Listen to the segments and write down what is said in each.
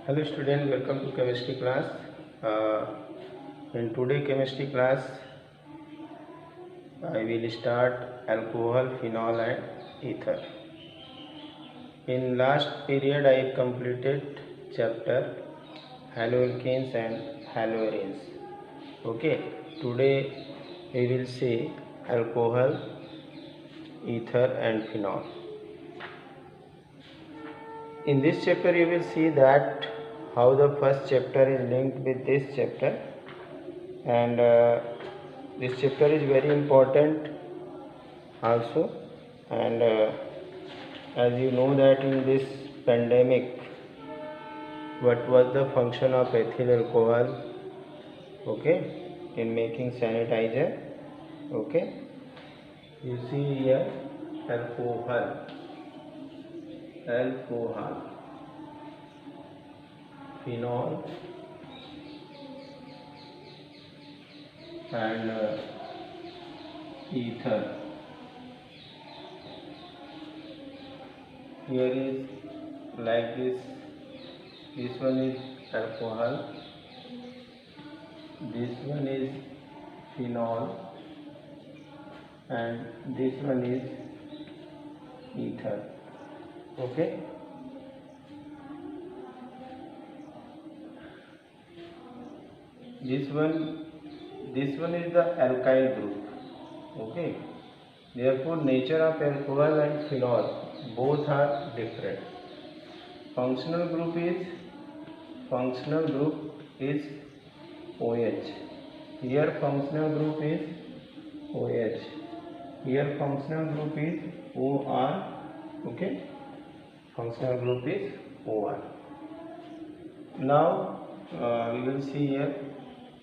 Hello student, welcome to chemistry class. In today chemistry class, I will start alcohol, phenol and ether. In last period, I completed chapter haloalkanes and haloarenes. Okay, today we will see alcohol, ether and phenol. In this chapter, you will see that how the first chapter is linked with this chapter, and this chapter is very important also. And as you know that in this pandemic, what was the function of ethyl alcohol? Okay, in making sanitizer. Okay, you see here alcohol, phenol and ether. Here is like this one is alcohol, this one is phenol and this one is ether. Okay, this one is the alkyl group. Okay, therefore nature of alcohol and phenol both are different. Functional group is OH. Here functional group is OH. Here functional group is OR. Okay, functional group is OR. Now we will see here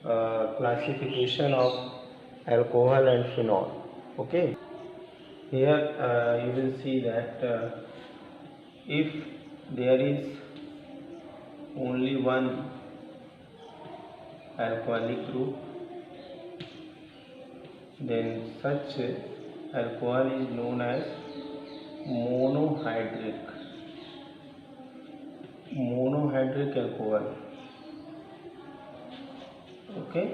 classification of alcohol and phenol. Okay, here you will see that if there is only one alcoholic group, then such alcohol is known as monohydric alcohol. Okay,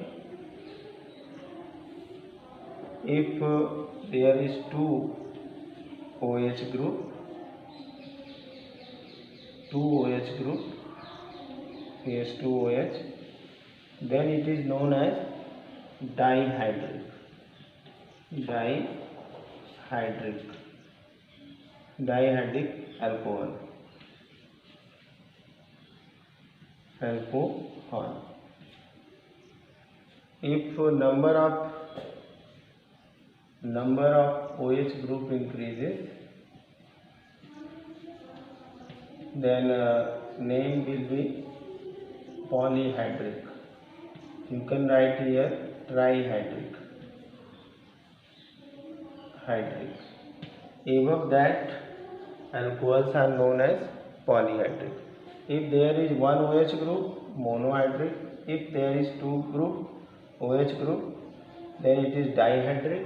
if there is two OH group, here's two OH, then it is known as dihydric alcohol. If number of OH group increases, then name will be polyhydric. You can write here trihydric. Above that, alcohols are known as polyhydric. If there is one OH group, monohydric. If there is two OH group, then it is dihydric.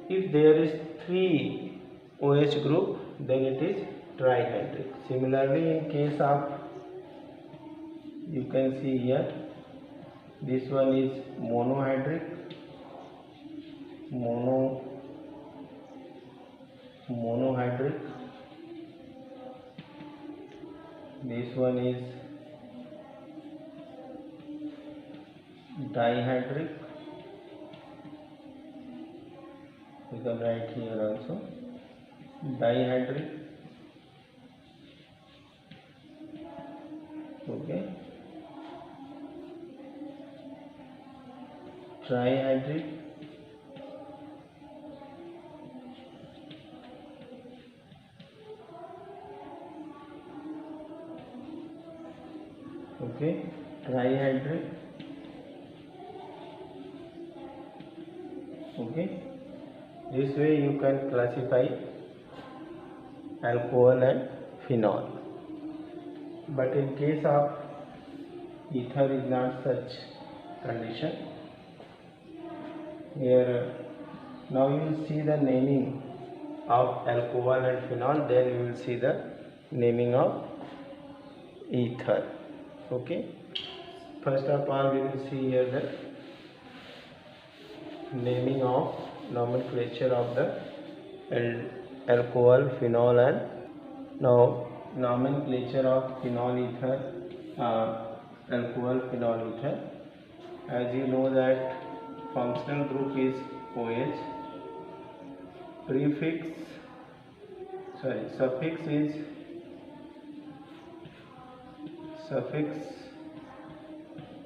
If there is three OH group, then it is trihydric. Similarly, in case of, you can see here, this one is monohydric, this one is dihydric. You can write here also dihydric. Okay, trihydric, okay, trihydric. Okay, this way you can classify alcohol and phenol. But in case of ether is not such condition. Here now you will see the naming of alcohol and phenol, then you will see the naming of ether. Okay, first of all we will see here the naming of nomenclature of the alcohol, phenol, and now nomenclature of phenol ether, alcohol, phenol ether. As you know that functional group is OH, suffix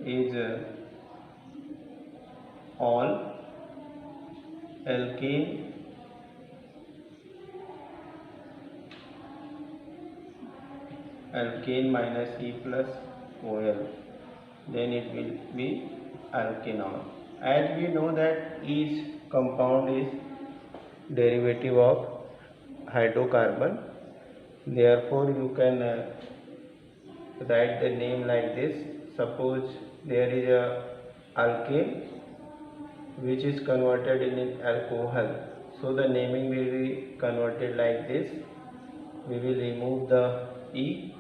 is all, alkane, minus E plus OL, then it will be alkanol. As we know that each compound is derivative of hydrocarbon, therefore you can write the name like this. Suppose there is a alkane which is converted in alcohol, so the naming will be converted like this. We will remove the E,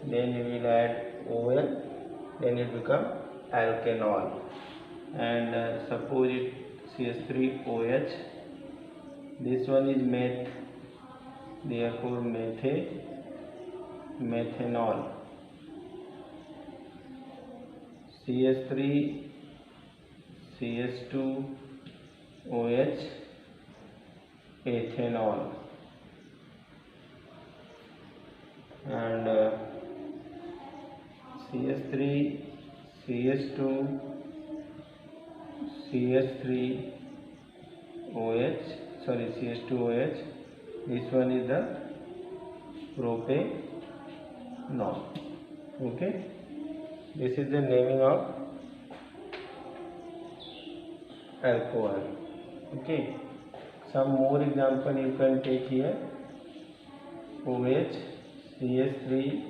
then we will add OL, then it become alkanol. And suppose it CH3OH, this one is meth, therefore methanol. CH3 CH2OH, ethanol. And CH3 CH2 CH2OH, this one is the propanol. Okay, this is the naming of alcohol. Okay, some more example you can take here. OH, CH3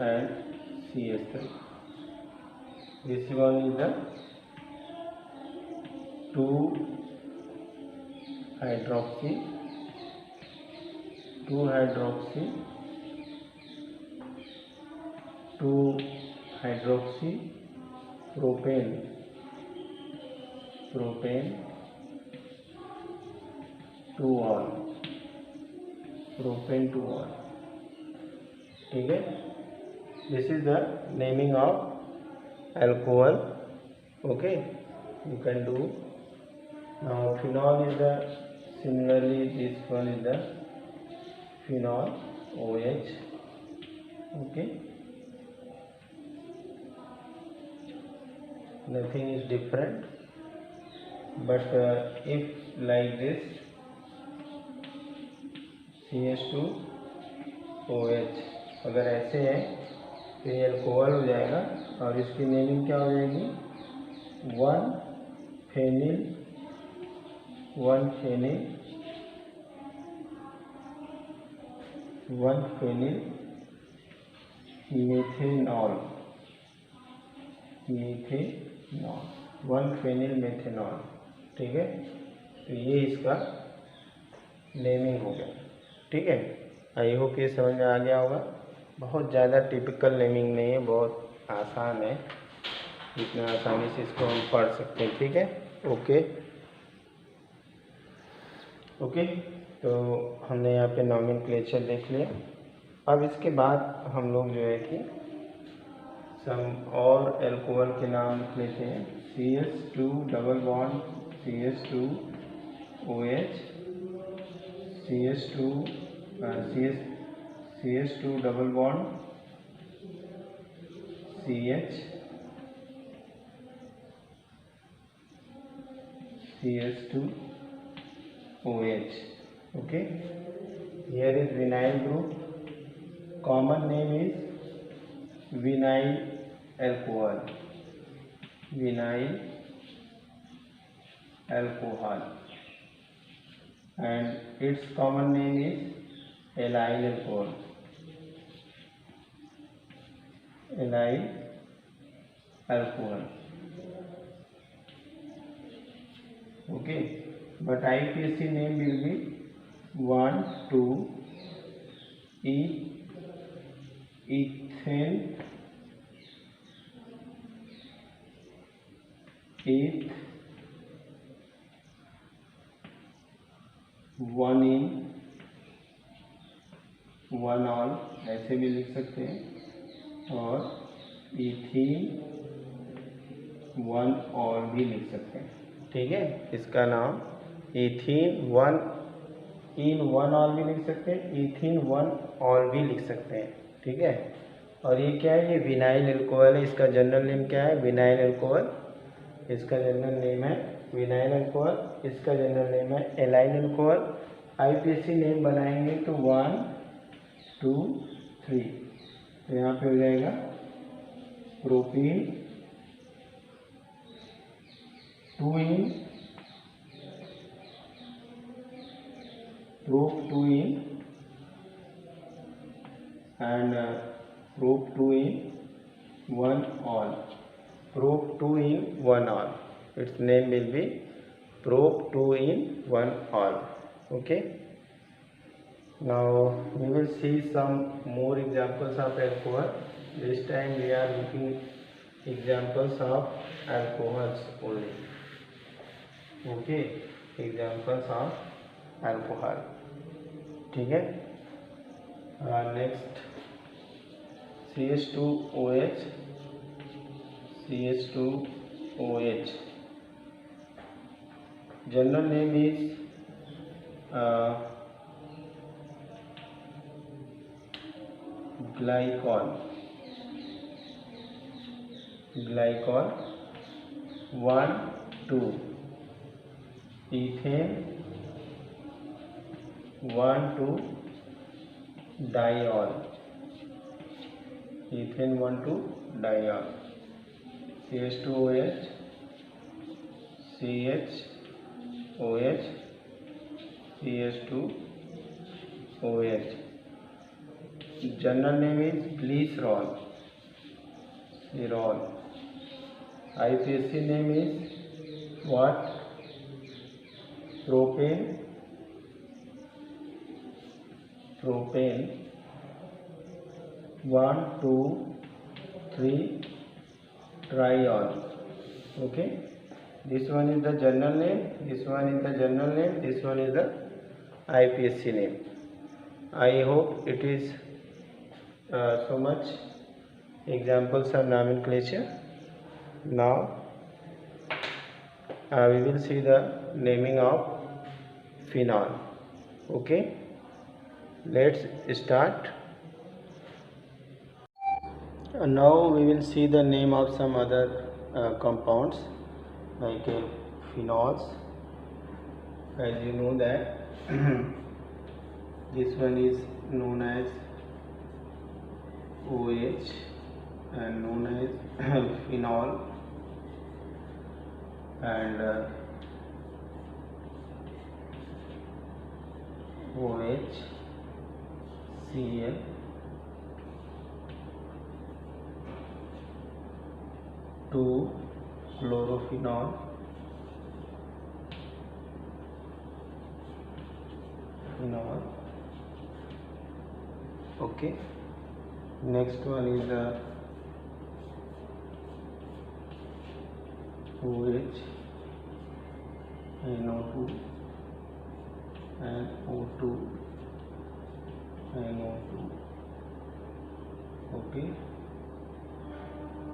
and CH3. This one is the 2-hydroxy propane 2-ol, ठीक है. This is the naming of alcohol. Okay, you can do. Now phenol is the, similarly this one is the phenol, OH. Okay, nothing is different, but if like this CH2OH अगर ऐसे है तो ये alcohol हो जाएगा और इसकी naming क्या हो जाएगी, 1-फेनिल methanol, 1-फेनिल मेथेनॉल. ठीक है, तो ये इसका नेमिंग हो गया. ठीक है, आई होप ये समझ में आ गया होगा. बहुत ज़्यादा टिपिकल नेमिंग नहीं है, बहुत आसान है, जितना आसानी से इसको हम पढ़ सकते हैं. ठीक है, ओके. तो हमने यहाँ पे नॉमेनक्लेचर देख लिया. अब इसके बाद हम लोग जो है कि सम और एल्कोहल के नाम लेते हैं. CH2 double bond CH2OH, CH2 double bond CH2OH. Okay, here is vinyl group. Common name is vinyl alcohol, and its common name is allyl alcohol. Okay, but IPC name will be 1,2 ethane, eth, 1-ene, 1-ol ऐसे भी लिख सकते हैं, और ethene 1-ol भी लिख सकते हैं। ठीक है, इसका नाम ethene 1-ene-1-ol भी लिख सकते हैं, ethene 1-ol भी लिख सकते हैं। ठीक है, और ये क्या है, ये विनाइल अल्कोहल है। इसका जनरल नेम क्या है, विनाइल अल्कोहल। इसका जनरल नेम है विनाइल अल्कोहल, इसका जनरल नेम है एलाइल अल्कोहल। आईपीएसी नेम बनाएंगे तो 1 2 3, तो यहाँ पे हो जाएगा propene 2-ene, prop 2-ene and prop 2-ene 1-ol, prop 2-ene 1-ol. Its name will be prop 2-ene 1-ol. Okay. Now we will see some more examples of alcohol. This time we are looking examples of alcohols only. Okay, examples of alcohol. ठीक है, next CH2OH, CH2OH. General name is glycol. 1,2 ethane 1,2 diol, ethane 1,2 diol, CH2OH, CHOH, CH2OH. General name is glycerol. IPSC name is what? Propane 1 2 3 triol. Okay, this one is the general name, this one is the general name, this one is the IPSC name. I hope it is so much examples of nomenclature. Now we will see the naming of phenol. Okay, let's start. Now we will see the name of some other compounds like phenols. As you know that this one is known as OH and known as phenol, and OH, Cl, 2-chlorophenol, phenol. Okay, next one is the OH, NO2 and O2, NO2. Okay,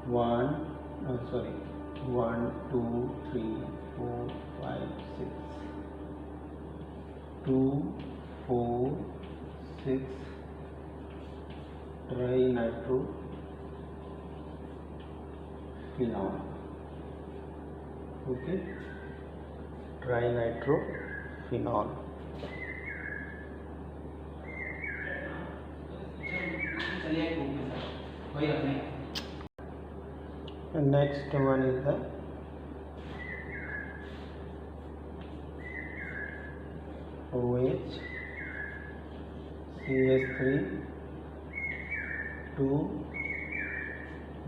1 2 3 4 5 6, 2 4 6 trinitrophenol. Okay, trinitrophenol. And next one is the OH, CH3 2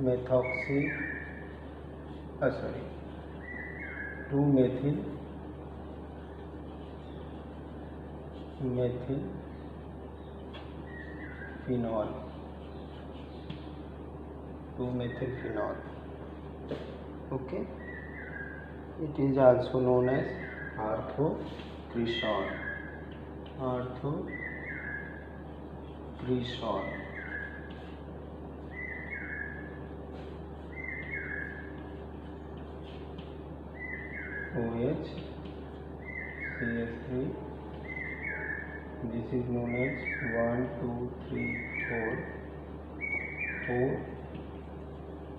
methoxy 2 methyl phenol, 2-methylphenol. Okay, it is also known as orthocresol. Orthocresol. OH, CH3. This is known as 1, 2, 3, 4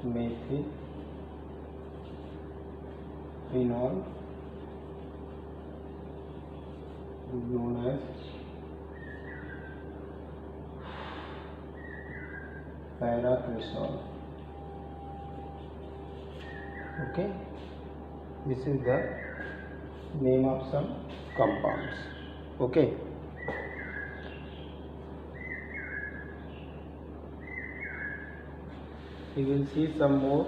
methylphenol, known as paracresol. Okay, this is the name of some compounds. Okay, we will see some more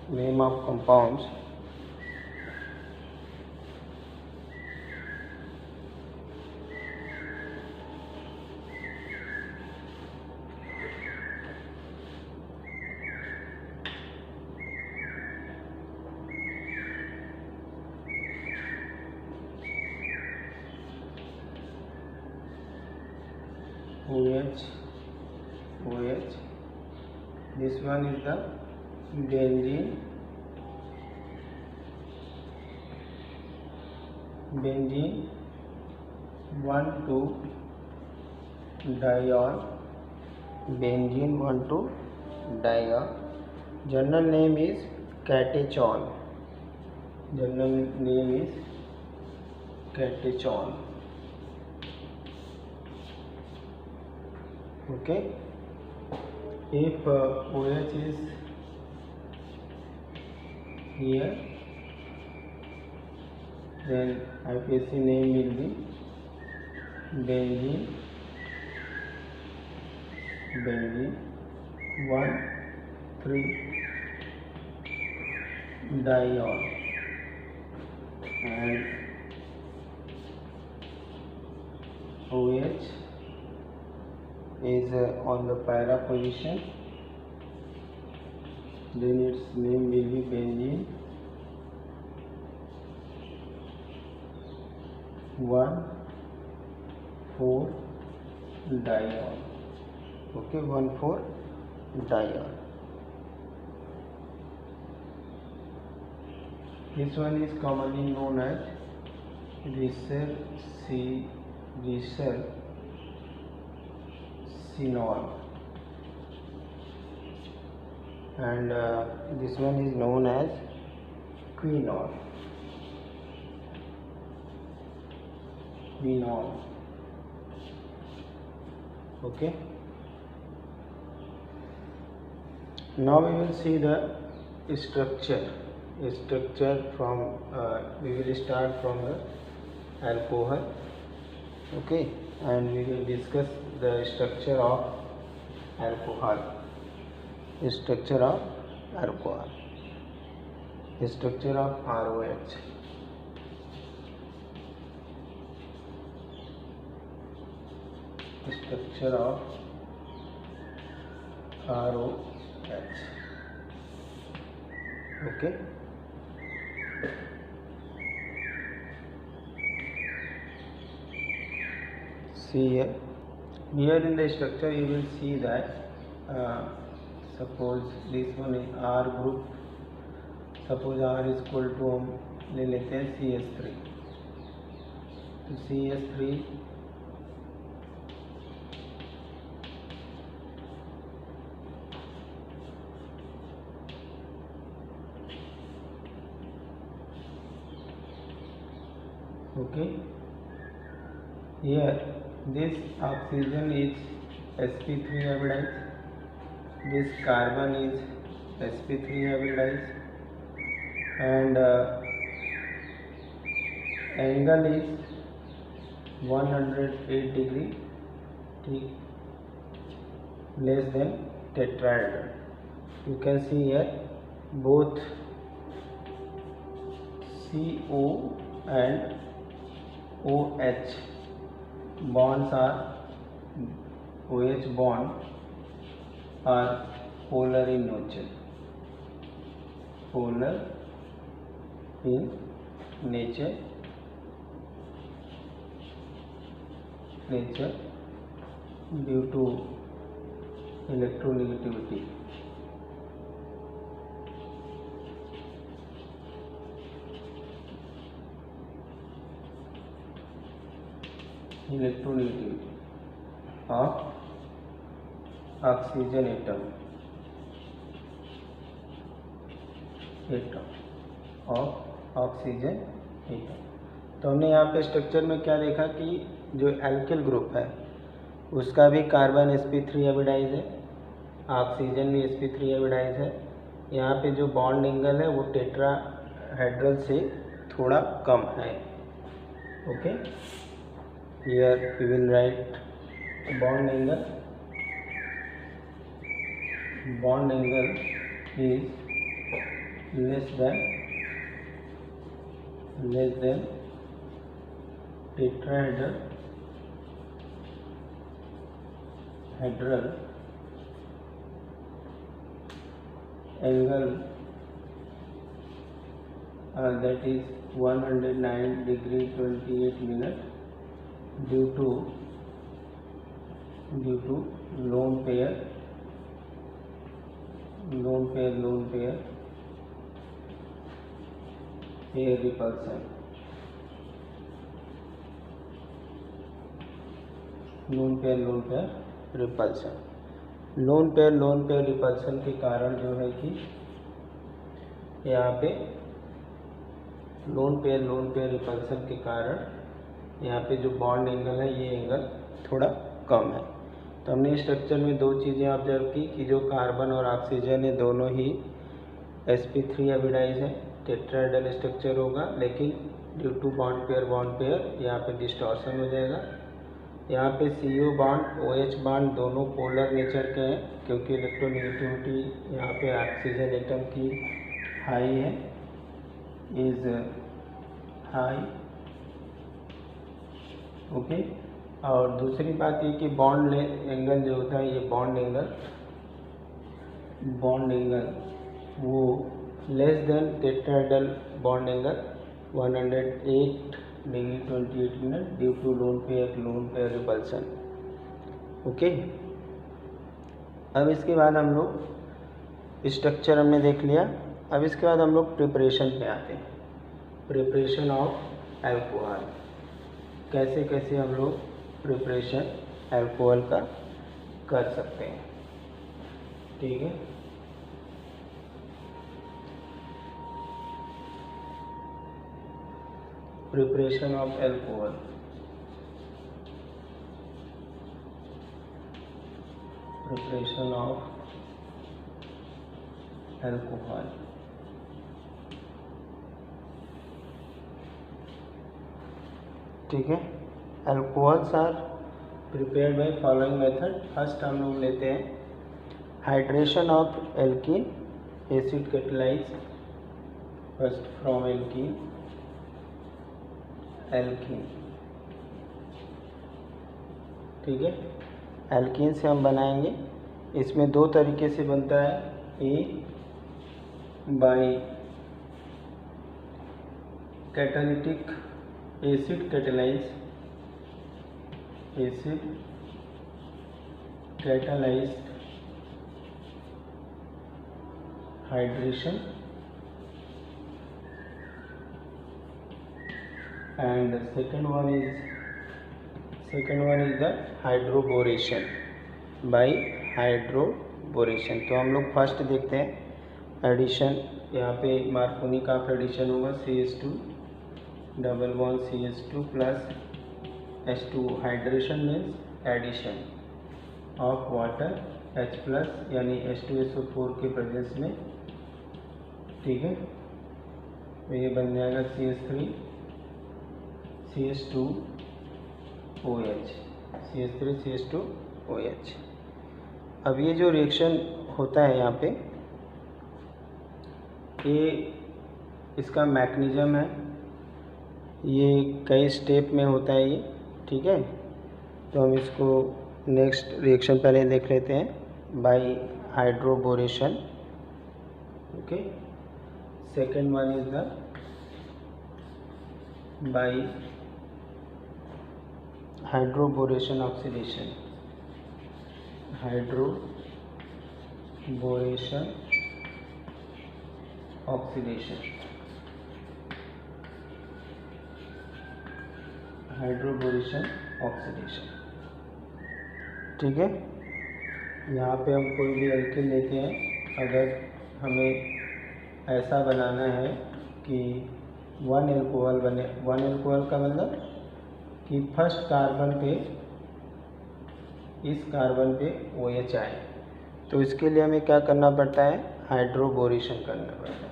name of compounds. OH. This one is the benzene. Benzene 1,2-diol. Benzene 1,2-diol. General name is catechol. General name is catechol. Okay, if OH is here, then IPSC name will be benzene 1,3-diol, and OH is on the para position, then its name will be benzene 1,4-diol. Okay, 1,4-diol. This one is commonly known as resacinol, and this one is known as quinol. Okay, now we will see the structure from we will start from the alcohol. Okay, and we will discuss the structure of alcohol. Structure of alcohol. Structure of ROH. Structure of ROH. Okay. See here in the structure you will see that suppose this one is R group. Suppose R is equal to हम ले लेते हैं CH3. तो CH3 okay, here this oxygen is sp3 hybridized, this carbon is sp3 hybridized, and angle is 108 degree less than tetrahedron. You can see here both CO and OH bonds are OH bond are polar in nature. Polar in nature due to electronegativity. Electronegativity of oxygen atom of oxygen atom। तो हमने यहाँ पे structure में क्या देखा कि जो alkyl group है उसका भी कार्बन sp3 एविडाइज है, ऑक्सीजन भी sp3 एविडाइज है। यहाँ पे जो बॉन्ड एंगल है वो टेट्राहेड्रल से थोड़ा कम है। Okay, here we will write bond angle is less than tetrahedral angle that is 109 degree 28 minutes due to lone pair pair repulsion। Loan pair repulsion के कारण जो है कि यहाँ पे लोन पेयर रिपल्सन के कारण यहाँ पे जो बॉन्ड एंगल है ये एंगल थोड़ा कम है। तो हमने स्ट्रक्चर में दो चीज़ें ऑब्जर्व की कि जो कार्बन और ऑक्सीजन है दोनों ही sp3 एविडाइज है, टेट्राहेड्रल स्ट्रक्चर होगा, लेकिन ड्यू टू बॉन्ड पेयर यहाँ पे डिस्टॉर्शन हो जाएगा। यहाँ पे CO बॉन्ड OH बॉन्ड दोनों पोलर नेचर के हैं क्योंकि इलेक्ट्रोनेगेटिविटी यहाँ पे ऑक्सीजन एटम की हाई है, इज हाई। ओके, और दूसरी बात ये कि बॉन्ड एंगल जो होता है ये बॉन्ड एंगल वो less than tetrahedral bond angle 108 degree 28 minute due to lone pair repulsion. Okay, अब इसके बाद हम लोग स्ट्रक्चर हमने देख लिया। अब इसके बाद हम लोग प्रिपरेशन पे आते हैं। प्रिपरेशन ऑफ अल्कोहल, कैसे हम लोग प्रिपरेशन अल्कोहल का कर सकते हैं। ठीक है, प्रिपरेशन ऑफ अल्कोहल। ठीक है, alcohols are prepared by following method. First हम लोग लेते हैं hydration of alkene, acid catalyse first from alkene. ठीक है, एल्कीन से हम बनाएंगे। इसमें दो तरीके से बनता है, a by catalytic acid catalyzed hydration and second one is the hydroboration by hydroboration. तो हम लोग फर्स्ट देखते हैं एडिशन। यहाँ पे मार्कोनी का एडिशन होगा CH2 double bond CH2 plus H2। Hydration means addition of water H plus यानी H2SO4 के प्रेजेंस में। ठीक है, तो ये बन जाएगा CH3CH2OH। अब ये जो रिएक्शन होता है यहाँ पे, ये इसका मैकेनिज्म है, ये कई स्टेप में होता है ये। ठीक है, तो हम इसको नेक्स्ट रिएक्शन पहले देख लेते हैं, by hydroboration. Okay, second one is the by hydroboration oxidation, hydroboration oxidation, hydroboration oxidation. ठीक है, यहाँ पे हम कोई भी एल्किन लेते हैं, अगर हमें ऐसा बनाना है कि वन एल्कोहल बने, वन एल्कोहल का मतलब कि फर्स्ट कार्बन पे, इस कार्बन पे OH आए, तो इसके लिए हमें क्या करना पड़ता है, हाइड्रोबोरेशन करना पड़ता है।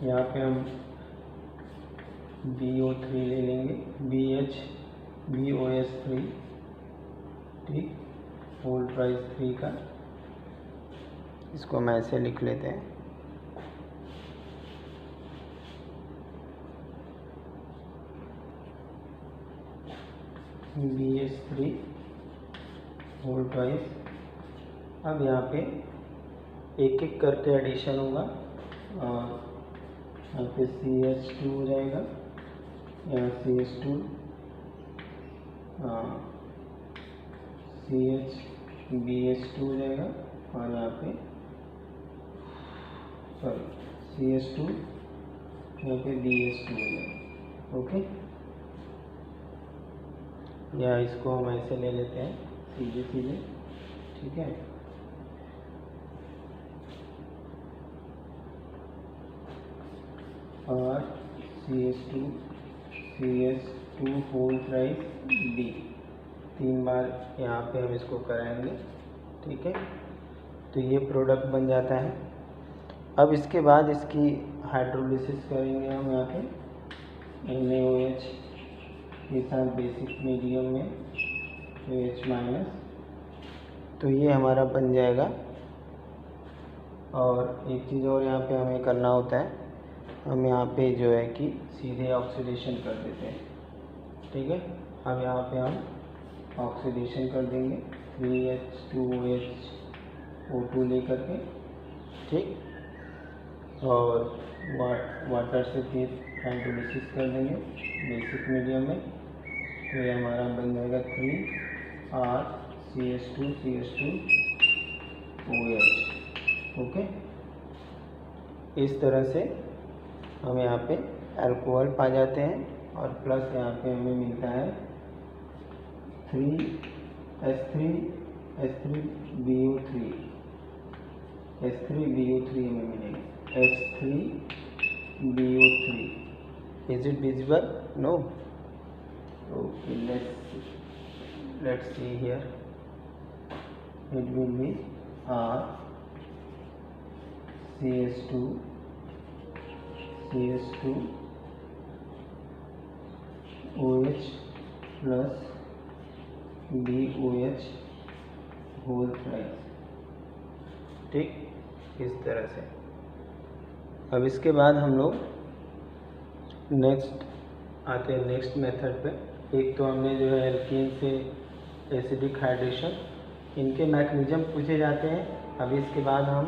यहाँ पे हम BO3 ले लेंगे, BOS3, ठीक, होल प्राइस 3 का, इसको हम ऐसे लिख लेते हैं। BH3 whole price. अब यहाँ पे एक एक करके एडिशन होगा, और यहाँ पे CH2 हो जाएगा, यहाँ CH2, BH2 हो जाएगा, और यहाँ पे CH2, यहाँ पे BH2 हो जाएगा। ओके, या इसको हम ऐसे ले लेते हैं सीधे सीधे, ठीक है। और CH2 होल प्राइस D, 3 बार यहाँ पे हम इसको कराएंगे, ठीक है। तो ये प्रोडक्ट बन जाता है। अब इसके बाद इसकी हाइड्रोलिसिस करेंगे हम यहाँ पे NaOH के साथ बेसिक मीडियम में OH-, तो ये हमारा बन जाएगा। और एक चीज़ और यहाँ पे हमें करना होता है, हम यहाँ पे जो है कि सीधे ऑक्सीडेशन कर देते हैं, ठीक है। अब यहाँ पे हम ऑक्सीडेशन कर देंगे 3H2OH लेकर के, ठीक, और वाटर से फिर हाइड्रोलिसिस कर देंगे बेसिक मीडियम में, तो ये हमारा बन जाएगा 3R-CH2CH2OH। ओके, इस तरह से हम यहाँ पे अल्कोहल पा जाते हैं, और प्लस यहाँ पे हमें मिलता है 3H3BO3 हमें मिलेगा, H3BO3। Is it visible? No. Okay, let's see here. It will be R-CH2OH plus BOH होल प्राइस, ठीक, इस तरह से। अब इसके बाद हम लोग नेक्स्ट आते हैं नेक्स्ट मेथड पे। एक तो हमने जो है एल्कीन से एसिडिक हाइड्रेशन, इनके मैकेनिज्म पूछे जाते हैं। अभी इसके बाद हम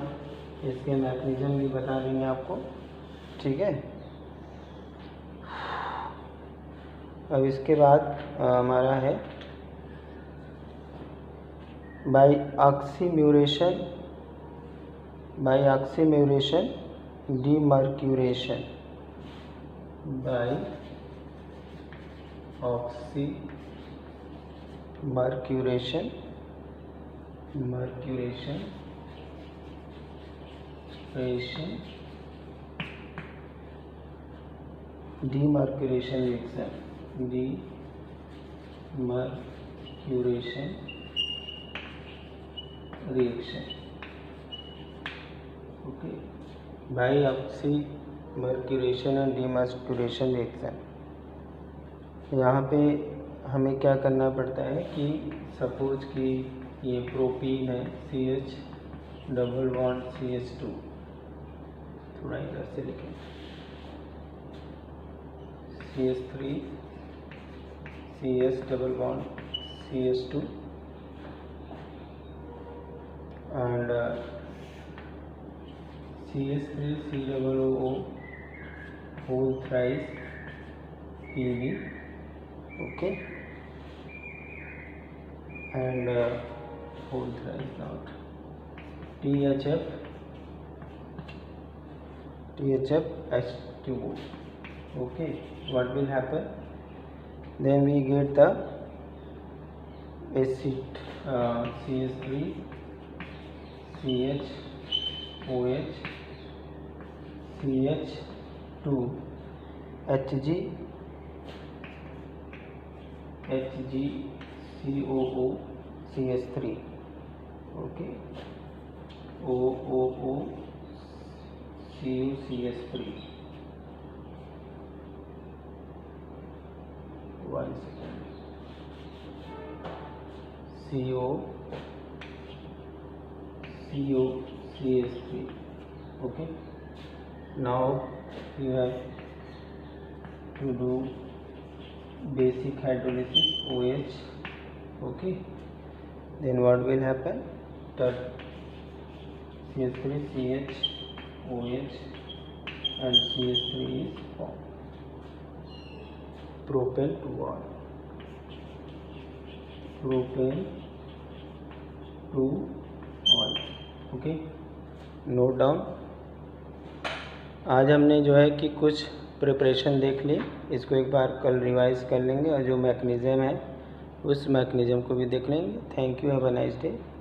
इसके मैकेनिज्म भी बता देंगे आपको, ठीक है। अब इसके बाद हमारा है by oxymercuration demercuration, by oxymercuration demercuration reaction, okay, by oxymercuration and demercuration reaction. यहाँ पे हमें क्या करना पड़ता है कि सपोज कि ये प्रोपीन है, CH डबल बॉन्ड CH2, थोड़ा इधर से लिखें, CH3 CH double bond CH2 and CH3COO whole thrice Pb, okay, and whole thrice not THF H2O. Okay, what will happen? Then we get the acid CH3 CH OH CH2 Hg COO CH3, okay, OOO CuCH3. 1 second. CuCH3. Okay. Now you have to do basic hydrolysis OH. Okay. Then what will happen? That CH3 CH OH and CH3 is formed. Propane to 1. Propane to 1. Okay, note down. आज हमने जो है कि कुछ preparation देख ली, इसको एक बार कल रिवाइज कर लेंगे और जो मैकेनिज़्म है उस मैकेनिज़्म को भी देख लेंगे। Thank you, have a nice day.